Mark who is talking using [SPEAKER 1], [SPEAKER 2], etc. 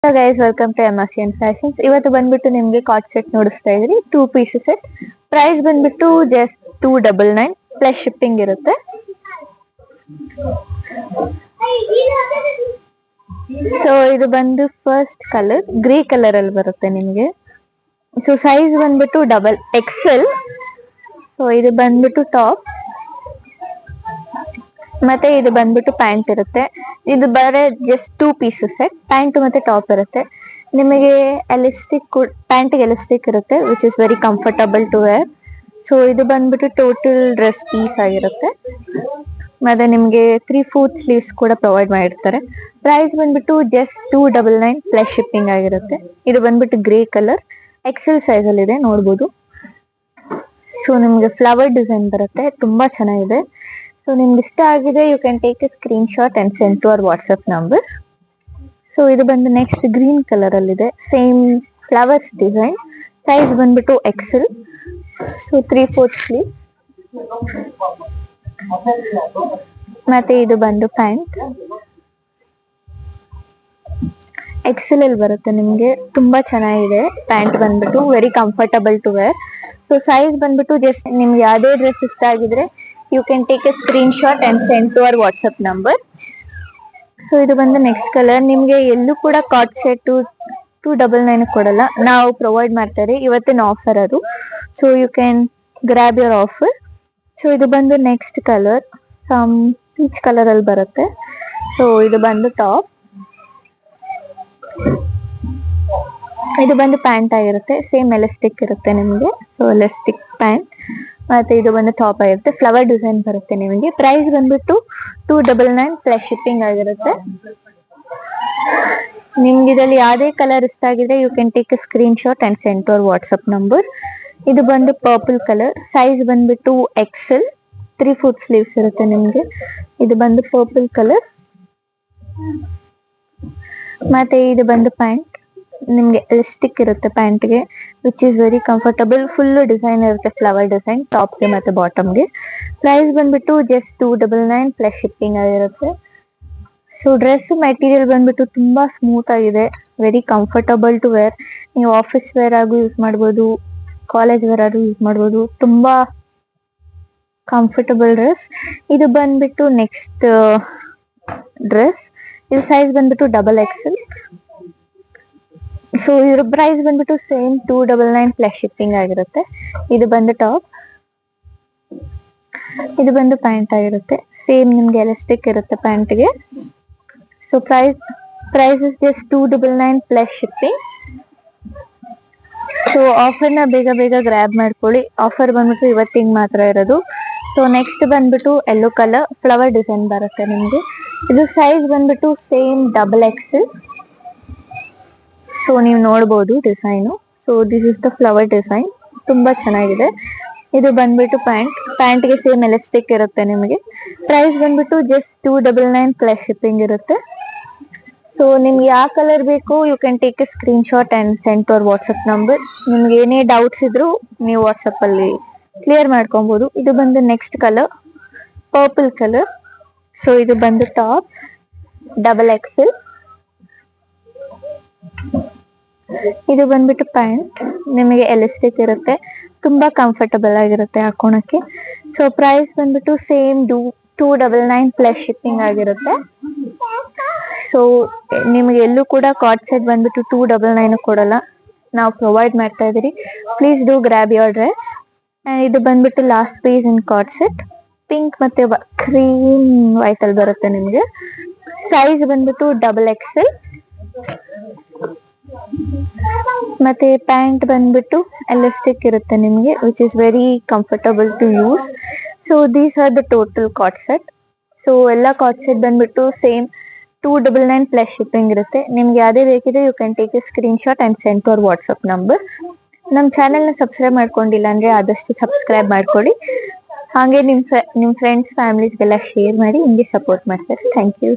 [SPEAKER 1] Hello guys, welcome to Emersian fashions. ಇವತ್ತು ಬಂದ್ಬಿಟ್ಟು ನಿಮ್ಗೆ ಕಾಟ್ ಸೆಟ್ ನೋಡಿಸ್ತಾ ಇದ್ರಿ. 2 ಪೀಸ್ ಸೆಟ್. ಪ್ರೈಸ್ ಬಂದ್ಬಿಟ್ಟು ಜಸ್ಟ್ 299 ಪ್ಲಸ್ ಶಿಪ್ಪಿಂಗ್ ಇರುತ್ತೆ. ಸೊ ಇದು ಬಂದು ಫಸ್ಟ್ ಕಲರ್ ಗ್ರೇ ಕಲರ್ ಅಲ್ಲಿ ಬರುತ್ತೆ ನಿಮ್ಗೆ. ಸೊ ಸೈಜ್ ಬಂದ್ಬಿಟ್ಟು ಡಬಲ್ ಎಕ್ಸೆಲ್. ಸೊ ಇದು ಬಂದ್ಬಿಟ್ಟು ಟಾಪ್, ಮತ್ತೆ ಇದು ಬಂದ್ಬಿಟ್ಟು ಪ್ಯಾಂಟ್ ಇರುತ್ತೆ. ಇದು ಬರೇ ಜಸ್ಟ್ 2 ಪೀಸಸ್ ಸೆಟ್. ಪ್ಯಾಂಟ್ ಮತ್ತೆ ಟಾಪ್ ಇರುತ್ತೆ ನಿಮಗೆ. ಎಲಾಸ್ಟಿಕ್ ಪ್ಯಾಂಟ್ಗೆ ಎಲಾಸ್ಟಿಕ್ ಇರುತ್ತೆ, which is very comfortable to wear. So ಇದು ಬಂದ್ಬಿಟ್ಟು ಟೋಟಲ್ ಡ್ರೆಸ್ ಪೀಸ್ ಆಗಿರುತ್ತೆ. ಮತ್ತೆ ನಿಮ್ಗೆ 3/4 ಸ್ಲೀವ್ಸ್ ಕೂಡ ಪ್ರೊವೈಡ್ ಮಾಡಿರ್ತಾರೆ. ಪ್ರೈಸ್ ಬಂದ್ಬಿಟ್ಟು ಜಸ್ಟ್ 299 ಪ್ಲಸ್ ಶಿಪ್ಪಿಂಗ್ ಆಗಿರುತ್ತೆ. ಇದು ಬಂದ್ಬಿಟ್ಟು ಗ್ರೇ ಕಲರ್ ಎಕ್ಸೆಲ್ ಸೈಜ್ ಅಲ್ಲಿ ಇದೆ, ನೋಡ್ಬೋದು. ಸೊ ನಿಮ್ಗೆ ಫ್ಲವರ್ ಡಿಸೈನ್ ಬರುತ್ತೆ, ತುಂಬಾ ಚೆನ್ನಾಗಿದೆ. ಸೊ ನಿಮ್ಗೆ ಇಷ್ಟ ಆಗಿದೆ, you can take a screen shot and send to our WhatsApp number. So ಇದು ಬಂದು ನೆಕ್ಸ್ಟ್ ಗ್ರೀನ್ ಕಲರ್ ಅಲ್ಲಿ ಇದೆ, ಸೇಮ್ ಫ್ಲವರ್ಸ್ ಡಿಸೈನ್. ಸೈಜ್ ಬಂದ್ಬಿಟ್ಟು ಎಕ್ಸೆಲ್. So 3/4 sleeve. ಮತ್ತೆ ಇದು ಬಂದು ಪ್ಯಾಂಟ್ ಎಕ್ಸೆಲ್ ಅಲ್ಲಿ ಬರುತ್ತೆ ನಿಮ್ಗೆ. ತುಂಬಾ ಚೆನ್ನಾಗಿದೆ ಪ್ಯಾಂಟ್ ಬಂದ್ಬಿಟ್ಟು, very comfortable to wear. So size ಬಂದ್ಬಿಟ್ಟು ಜಸ್ಟ್ ನಿಮ್ಗೆ ಯಾವ್ದೇ ಡ್ರೆಸ್ ಇಷ್ಟ ಆಗಿದ್ರೆ you can take a screen shot and send to our WhatsApp number. So ಇದು ಬಂದು ನೆಕ್ಸ್ಟ್ ಕಲರ್. ನಿಮ್ಗೆ ಎಲ್ಲೂ ಕೂಡ ಕಾಟ್ ಸೆಟ್ 299 ಕೊಡಲ್ಲ, ನಾವು ಪ್ರೊವೈಡ್ ಮಾಡ್ತಾರೆ. ಇವತ್ತಿನ ಆಫರ್ ಅದು. So you can grab your offer. So ಇದು ಬಂದು next colour, some peach colour ಅಲ್ಲಿ ಬರುತ್ತೆ. ಸೊ ಇದು ಬಂದು ಟಾಪ್, ಇದು ಬಂದು ಪ್ಯಾಂಟ್ ಆಗಿರುತ್ತೆ. ಸೇಮ್ ಎಲಾಸ್ಟಿಕ್ ಇರುತ್ತೆ ನಿಮಗೆ. So elastic pant. ಮತ್ತೆ ಇದು ಬಂದು ಟಾಪ್ ಆಗಿರುತ್ತೆ, ಫ್ಲವರ್ ಡಿಸೈನ್ ಬರುತ್ತೆ ನಿಮಗೆ. ಪ್ರೈಸ್ ಬಂದ್ಬಿಟ್ಟು 299 ಪ್ಲಸ್ ಶಿಪ್ಪಿಂಗ್ ಆಗಿರುತ್ತೆ. ನಿಮ್ಗೆ ಇದರಲ್ಲಿ ಯಾವ್ದೇ ಕಲರ್ ಇಷ್ಟ ಆಗಿದ್ರೆ you can take a screen shot and send to our WhatsApp number. ಇದು ಬಂದು ಪರ್ಪಲ್ ಕಲರ್. ಸೈಜ್ ಬಂದ್ಬಿಟ್ಟು ಎಕ್ಸೆಲ್. 3/4 ಸ್ಲೀವ್ಸ್ ಇರುತ್ತೆ ನಿಮ್ಗೆ. ಇದು ಬಂದು ಪರ್ಪಲ್ ಕಲರ್. ಮತ್ತೆ ಇದು ಬಂದು ಪ್ಯಾಂಟ್. ನಿಮ್ಗೆ ಎಲಾಸ್ಟಿಕ್ ಇರುತ್ತೆ ಪ್ಯಾಂಟ್ಗೆ, which is very comfortable. Full design ಇರುತ್ತೆ, ಫ್ಲವರ್ ಡಿಸೈನ್ ಟಾಪ್ಗೆ ಮತ್ತೆ ಬಾಟಮ್ಗೆ. ಪ್ರೈಸ್ ಬಂದ್ಬಿಟ್ಟು ಜಸ್ಟ್ 299 ಪ್ಲಸ್ ಶಿಪ್ಪಿಂಗ್ ಆಗಿರುತ್ತೆ. ಸೊ ಡ್ರೆಸ್ ಮೆಟೀರಿಯಲ್ ಬಂದ್ಬಿಟ್ಟು ತುಂಬಾ ಸ್ಮೂತ್ ಆಗಿದೆ, ವೆರಿ ಕಂಫರ್ಟಬಲ್ ಟು ವೇರ್. ನೀವು ಆಫೀಸ್ ವೇರ್ ಆಗು ಯೂಸ್ ಮಾಡ್ಬೋದು, ಕಾಲೇಜ್ ವೇರ್ ಆಗೂ ಯೂಸ್ ಮಾಡ್ಬೋದು. ತುಂಬಾ ಕಂಫರ್ಟಬಲ್ ಡ್ರೆಸ್. ಇದು ಬಂದ್ಬಿಟ್ಟು ನೆಕ್ಸ್ಟ್ ಡ್ರೆಸ್. ಇದು ಸೈಜ್ ಬಂದ್ಬಿಟ್ಟು ಡಬಲ್ ಎಕ್ಸೆಲ್. ಸೊ ಇದ್ರ ಪ್ರೈಸ್ ಬಂದ್ಬಿಟ್ಟು ಸೇಮ್ 299 ಪ್ಲಸ್ ಶಿಪ್ಪಿಂಗ್ ಆಗಿರುತ್ತೆ. ಇದು ಬಂದು ಟಾಪ್, ಇದು ಬಂದು ಪ್ಯಾಂಟ್ ಆಗಿರುತ್ತೆ. ಸೇಮ್ ನಿಮ್ಗೆ ಎಲಾಸ್ಟಿಕ್ ಇರುತ್ತೆ ಪ್ಯಾಂಟ್ಗೆ. So price is just 299 plus shipping. So ಆಫರ್ನ ಬೇಗ ಬೇಗ ಗ್ರ್ಯಾಬ್ ಮಾಡ್ಕೊಳ್ಳಿ. ಆಫರ್ ಬಂದ್ಬಿಟ್ಟು ಇವತ್ತಿಗೆ ಮಾತ್ರ ಇರೋದು. ಸೊ ನೆಕ್ಸ್ಟ್ ಬಂದ್ಬಿಟ್ಟು ಯೆಲ್ಲೋ ಕಲರ್ ಫ್ಲವರ್ ಡಿಸೈನ್ ಬರುತ್ತೆ ನಿಮ್ಗೆ. ಇದು ಸೈಜ್ ಬಂದ್ಬಿಟ್ಟು ಸೇಮ್ ಡಬಲ್ ಎಕ್ಸೆಲ್. ಸೊ ನೀವು ನೋಡ್ಬೋದು design. So this is the flower design, ತುಂಬಾ ಚೆನ್ನಾಗಿದೆ. ಇದು ಬಂದ್ಬಿಟ್ಟು ಪ್ಯಾಂಟ್ಗೆ ಸೇಮ್ ಎಲಾಸ್ಟಿಕ್ ಇರುತ್ತೆ ನಿಮಗೆ. ಪ್ರೈಸ್ ಬಂದ್ಬಿಟ್ಟು ಜಸ್ಟ್ 299 ಪ್ಲಸ್ ಶಿಪ್ಪಿಂಗ್ ಇರುತ್ತೆ. ಸೊ ನಿಮ್ಗೆ ಯಾವ ಕಲರ್ ಬೇಕು you can take a screen shot and send to our WhatsApp number. ನಿಮ್ಗೆ ಏನೇ ಡೌಟ್ಸ್ ಇದ್ರು ನೀವು ವಾಟ್ಸ್ಆಪ್ ಅಲ್ಲಿ ಕ್ಲಿಯರ್ ಮಾಡ್ಕೊಬಹುದು. ಇದು ಬಂದು next colour purple colour. So ಇದು ಬಂದು ಟಾಪ್ ಡಬಲ್ ಎಕ್ಸೆಲ್. ಇದು ಬಂದ್ಬಿಟ್ಟು ಪ್ಯಾಂಟ್, ನಿಮಗೆ ಎಲಾಸ್ಟಿಕ್ ಇರುತ್ತೆ, ತುಂಬಾ ಕಂಫರ್ಟಬಲ್ ಆಗಿರುತ್ತೆ ಹಾಕೋಣಕ್ಕೆ. ಸೊ ಪ್ರೈಸ್ ಬಂದ್ಬಿಟ್ಟು ಸೇಮ್ 299 ಪ್ಲಸ್ ಶಿಪ್ಪಿಂಗ್ ಆಗಿರುತ್ತೆ. ಸೊ ನಿಮ್ಗೆ ಎಲ್ಲೂ ಕೂಡ ಕಾಟ್ ಸೆಟ್ ಬಂದ್ಬಿಟ್ಟು 299 ಕೊಡಲ್ಲ, ನಾವು ಪ್ರೊವೈಡ್ ಮಾಡ್ತಾ ಇದೀರಿ. Please do grab your dress. ಇದು ಬಂದ್ಬಿಟ್ಟು last piece in cot set. Pink ಮತ್ತೆ ಕ್ರೀಮ್ ವೈಟ್ ಅಲ್ಲಿ ಬರುತ್ತೆ ನಿಮ್ಗೆ. ಸೈಜ್ ಬಂದ್ಬಿಟ್ಟು ಡಬಲ್ ಎಕ್ಸೆಲ್. ಮತ್ತೆ ಪ್ಯಾಂಟ್ ಬಂದ್ಬಿಟ್ಟು ಎಲಾಸ್ಟಿಕ್ ಇರುತ್ತೆ ನಿಮ್ಗೆ, which is very comfortable to use. So these are the total cot set. So ಎಲ್ಲ ಕಾಟ್ ಸೆಟ್ ಬಂದ್ಬಿಟ್ಟು ಸೇಮ್ 299 ಪ್ಲಸ್ ಶಿಪ್ಪಿಂಗ್ ಇರುತ್ತೆ. ನಿಮ್ಗೆ ಯಾವ್ದೇ ಬೇಕಿದ್ರೆ you can take a screen shot and send to our WhatsApp number. ನಮ್ಮ ಚಾನೆಲ್ನ subscribe ಮಾಡ್ಕೊಂಡಿಲ್ಲ ಅಂದ್ರೆ ಆದಷ್ಟು ಸಬ್ಸ್ಕ್ರೈಬ್ ಮಾಡ್ಕೊಳ್ಳಿ. ಹಾಗೆ ನಿಮ್ ಫ್ರೆಂಡ್ಸ್ ಫ್ಯಾಮಿಲೀಸ್ಗೆಲ್ಲ ಶೇರ್ ಮಾಡಿ, ಹಿಂಗೆ ಸಪೋರ್ಟ್ ಮಾಡ್ತಾರೆ. Thank you.